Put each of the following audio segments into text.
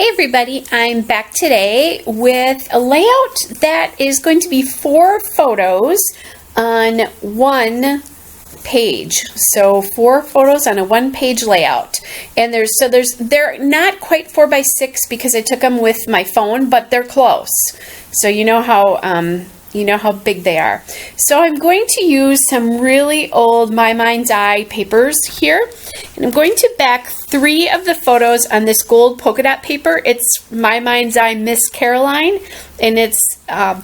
Hey everybody, I'm back today with a layout that is going to be 4 photos on one page. So 4 photos on a one-page layout. And they're not quite 4 by 6 because I took them with my phone, but they're close. So you know how big they are. So I'm going to use some really old My Mind's Eye papers here. And I'm going to back 3 of the photos on this gold polka dot paper. It's My Mind's Eye Miss Caroline, and it's the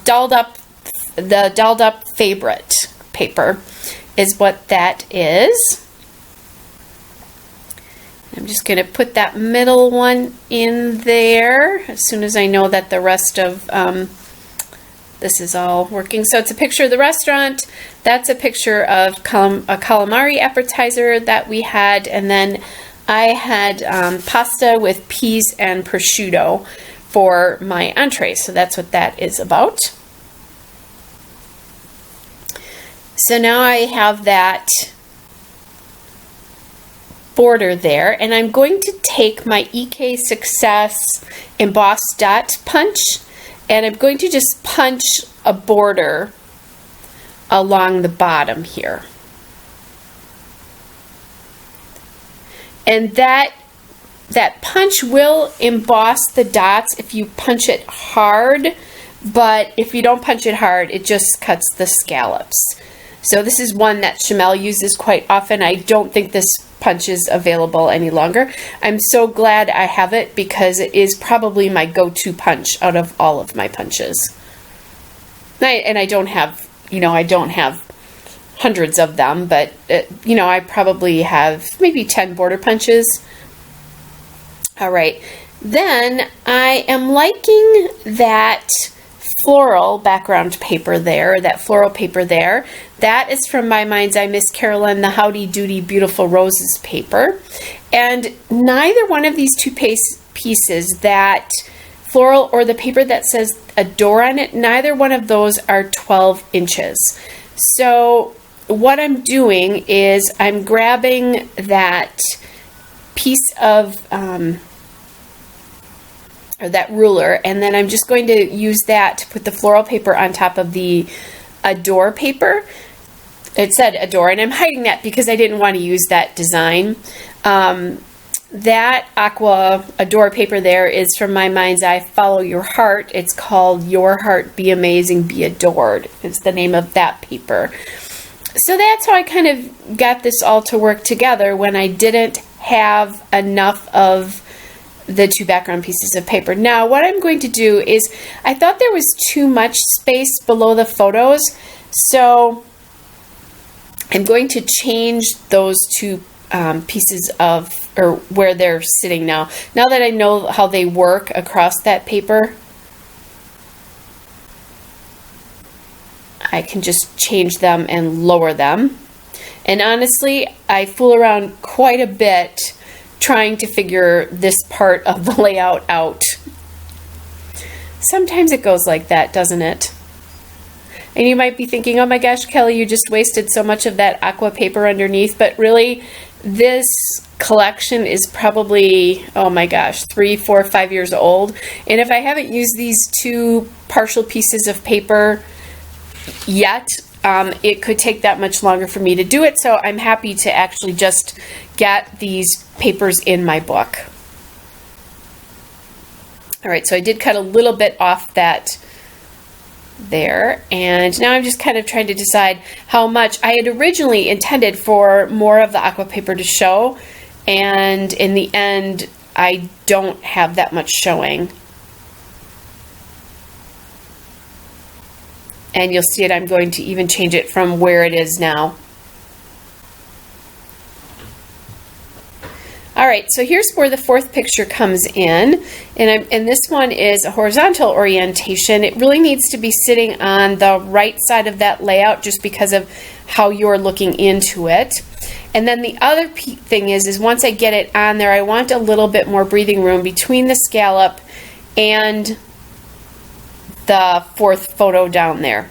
dolled up favorite paper is what that is. I'm just going to put that middle one in there as soon as I know that the rest of this is all working. So it's a picture of the restaurant. That's a picture of a calamari appetizer that we had. And then I had pasta with peas and prosciutto for my entree. So that's what that is about. So now I have that border there. And I'm going to take my EK Success embossed dot punch. And I'm going to just punch a border along the bottom here. And that punch will emboss the dots if you punch it hard, but if you don't punch it hard, it just cuts the scallops. So this is one that Chamel uses quite often. I don't think this punch is available any longer. I'm so glad I have it because it is probably my go-to punch out of all of my punches. And I don't have, I don't have hundreds of them, but I probably have maybe 10 border punches. All right. Then I am liking that floral background paper there, that floral paper there. That is from My Mind's Eye Miss Caroline, the Howdy Doody Beautiful Roses paper. And neither one of these two pieces, that floral or the paper that says Adore on it, neither one of those are 12 inches. So what I'm doing is I'm grabbing that piece of or that ruler, and then I'm just going to use that to put the floral paper on top of the Adore paper. It said Adore, and I'm hiding that because I didn't want to use that design. That aqua Adore paper there is from My Mind's Eye Follow Your Heart. It's called Your Heart Be Amazing, Be Adored. It's the name of that paper. So that's how I kind of got this all to work together when I didn't have enough of the 2 background pieces of paper. Now what I'm going to do is, I thought there was too much space below the photos, so I'm going to change those 2 pieces of, or where they're sitting now. Now that I know how they work across that paper, I can just change them and lower them. And honestly, I fool around quite a bit trying to figure this part of the layout out. Sometimes it goes like that, doesn't it? And you might be thinking, oh my gosh, Kelly, you just wasted so much of that aqua paper underneath. But really, this collection is probably, oh my gosh, 3, 4, 5 years old. And if I haven't used these 2 partial pieces of paper yet, it could take that much longer for me to do it. So I'm happy to actually just get these papers in my book. All right, so I did cut a little bit off that there, and now I'm just kind of trying to decide how much. I had originally intended for more of the aqua paper to show, and in the end I don't have that much showing. And you'll see it, I'm going to even change it from where it is now. All right, so here's where the 4th picture comes in, and this one is a horizontal orientation. It really needs to be sitting on the right side of that layout just because of how you're looking into it. And then the other thing is once I get it on there, I want a little bit more breathing room between the scallop and the 4th photo down there.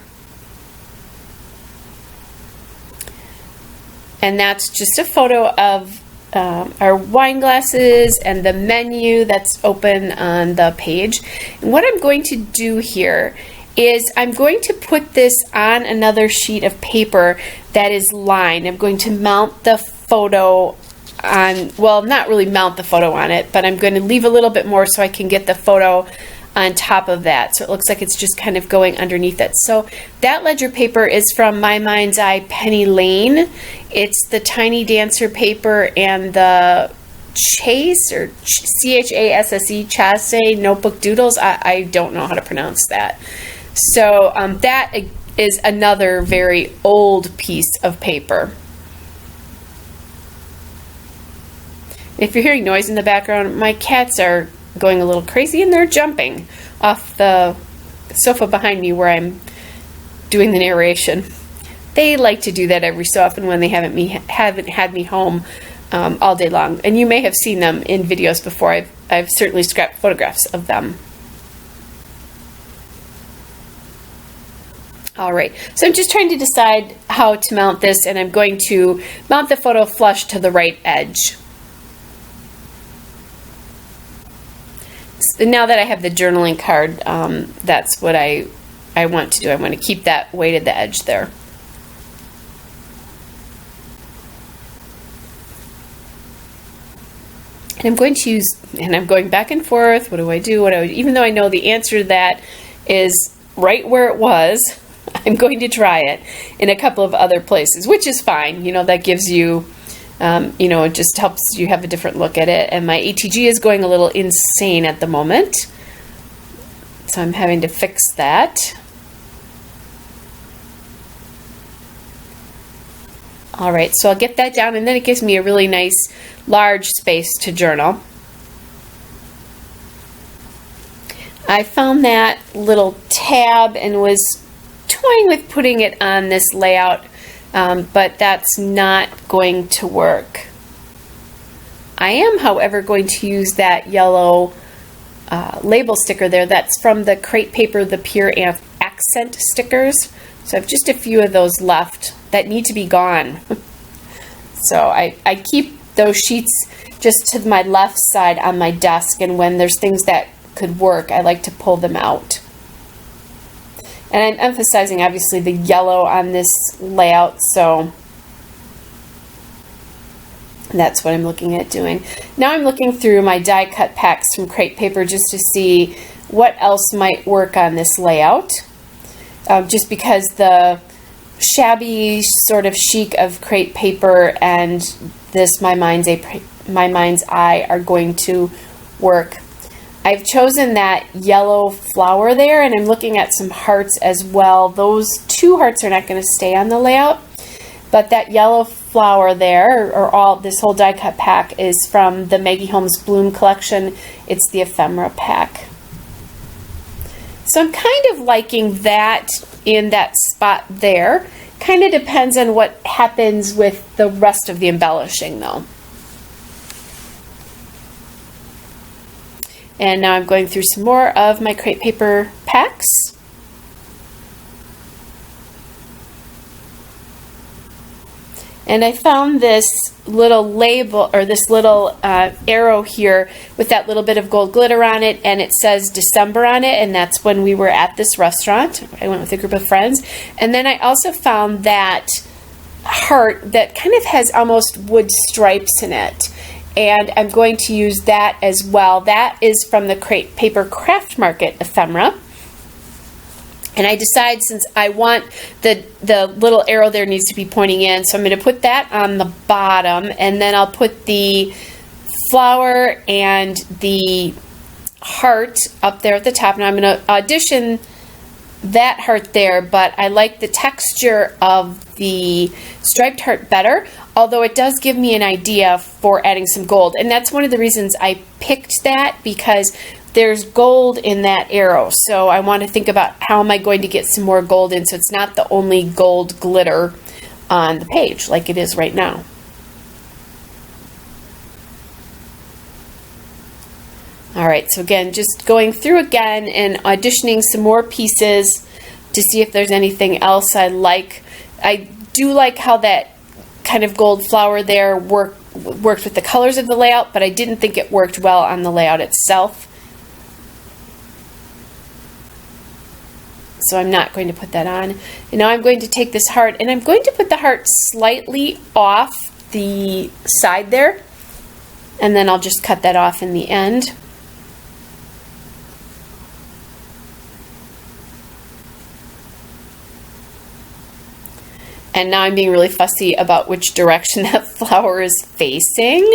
And that's just a photo of our wine glasses and the menu that's open on the page. And what I'm going to do here is I'm going to put this on another sheet of paper that is lined. I'm going to mount the photo on, well, not really mount the photo on it, but I'm going to leave a little bit more so I can get the photo on top of that, so it looks like it's just kind of going underneath it. So that ledger paper is from My Mind's Eye Penny Lane. It's the Tiny Dancer paper and the Chase, or C-H-A-S-S-E, Chasse Notebook Doodles. I don't know how to pronounce that. So that is another very old piece of paper. If you're hearing noise in the background, my cats are going a little crazy and they're jumping off the sofa behind me where I'm doing the narration. They like to do that every so often when they haven't had me home all day long. And you may have seen them in videos before. I've certainly scrapped photographs of them. All right, so I'm just trying to decide how to mount this, and I'm going to mount the photo flush to the right edge. Now that I have the journaling card, that's what I want to do. I want to keep that weighted the edge there. And I'm going to use, and I'm going back and forth. What do I do? Even though I know the answer to that is right where it was, I'm going to try it in a couple of other places, which is fine. You know, that gives you, it just helps you have a different look at it. And my ATG is going a little insane at the moment, so I'm having to fix that. All right, so I'll get that down, and then it gives me a really nice large space to journal. I found that little tab and was toying with putting it on this layout, but that's not going to work. I am, however, going to use that yellow label sticker there. That's from the Crate Paper, the Pure Accent stickers. So I have just a few of those left that need to be gone. So I keep those sheets just to my left side on my desk, and when there's things that could work, I like to pull them out. And I'm emphasizing, obviously, the yellow on this layout, so that's what I'm looking at doing. Now I'm looking through my die cut packs from Crate Paper just to see what else might work on this layout. Just because the shabby sort of chic of Crate Paper and this My Mind's Eye are going to work. I've chosen that yellow flower there, and I'm looking at some hearts as well. Those two hearts are not going to stay on the layout, but that yellow flower there, or this whole die cut pack, is from the Maggie Holmes Bloom collection. It's the ephemera pack. So I'm kind of liking that in that spot there. Kind of depends on what happens with the rest of the embellishing, though. And now I'm going through some more of my Crate Paper packs. And I found this little label, or this little arrow here with that little bit of gold glitter on it, and it says December on it, and that's when we were at this restaurant. I went with a group of friends. And then I also found that heart that kind of has almost wood stripes in it, and I'm going to use that as well. That is from the Crate Paper Craft Market ephemera. And I decide, since I want the little arrow there needs to be pointing in, so I'm going to put that on the bottom, and then I'll put the flower and the heart up there at the top. Now I'm going to audition that heart there, but I like the texture of the striped heart better, although it does give me an idea for adding some gold. And that's one of the reasons I picked that, because there's gold in that arrow. So I want to think about how am I going to get some more gold in, so it's not the only gold glitter on the page like it is right now. All right, so again, just going through again and auditioning some more pieces to see if there's anything else I like. I do like how that kind of gold flower there worked with the colors of the layout, but I didn't think it worked well on the layout itself. So I'm not going to put that on. And now I'm going to take this heart, and I'm going to put the heart slightly off the side there, and then I'll just cut that off in the end. And now I'm being really fussy about which direction that flower is facing.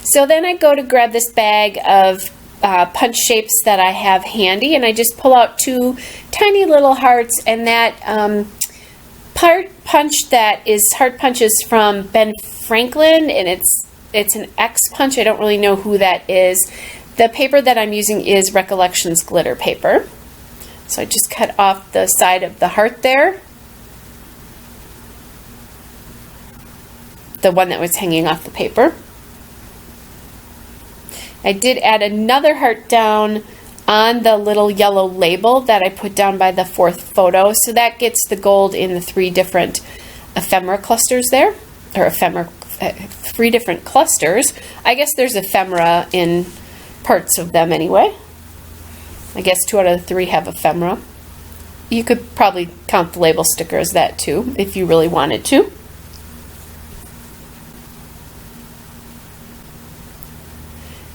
So then I go to grab this bag of punch shapes that I have handy, and I just pull out 2 tiny little hearts, and that heart punch is from Ben Franklin, and it's an X punch. I don't really know who that is. The paper that I'm using is Recollections glitter paper. So I just cut off the side of the heart there, the one that was hanging off the paper. I did add another heart down on the little yellow label that I put down by the 4th photo, so that gets the gold in the 3 different ephemera clusters there, or 3 different clusters. I guess there's ephemera in parts of them anyway. I guess 2 out of the 3 have ephemera. You could probably count the label sticker as that too, if you really wanted to.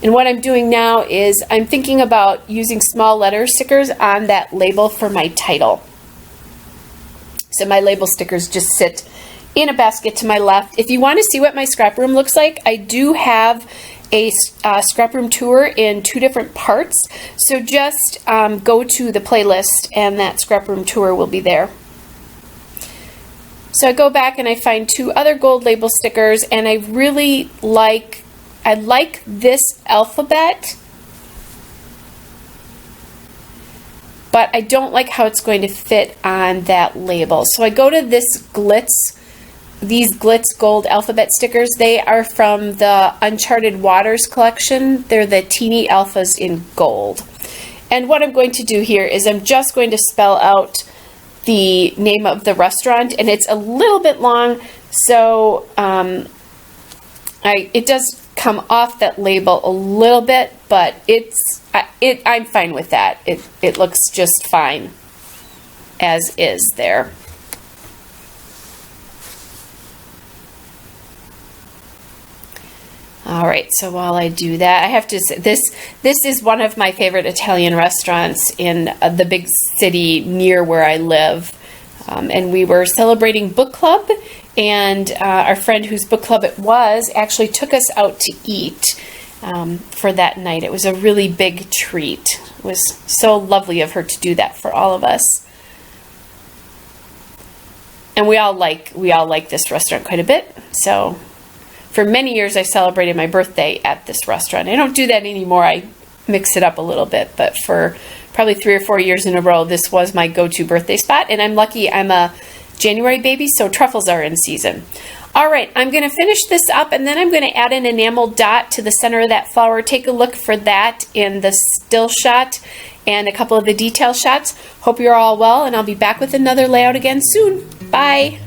And what I'm doing now is I'm thinking about using small letter stickers on that label for my title. So my label stickers just sit in a basket to my left. If you want to see what my scrap room looks like, I do have a scrap room tour in 2 different parts. So just go to the playlist and that scrap room tour will be there. So I go back and I find 2 other gold label stickers, and I really like this alphabet, but I don't like how it's going to fit on that label. So I go to these Glitz gold alphabet stickers. They are from the Uncharted Waters collection. They're the teeny alphas in gold. And what I'm going to do here is I'm just going to spell out the name of the restaurant, and it's a little bit long, so it does come off that label a little bit, but I'm fine with that. It looks just fine as is there. All right, so while I do that, I have to say this is one of my favorite Italian restaurants in the big city near where I live. And we were celebrating book club, and our friend whose book club it was actually took us out to eat for that night. It was a really big treat. It was so lovely of her to do that for all of us. And we all like this restaurant quite a bit. So for many years I celebrated my birthday at this restaurant. I don't do that anymore. I mix it up a little bit, but for probably 3 or 4 years in a row, this was my go-to birthday spot, and I'm lucky I'm a January baby, so truffles are in season. All right, I'm going to finish this up, and then I'm going to add an enamel dot to the center of that flower. Take a look for that in the still shot and a couple of the detail shots. Hope you're all well, and I'll be back with another layout again soon. Bye!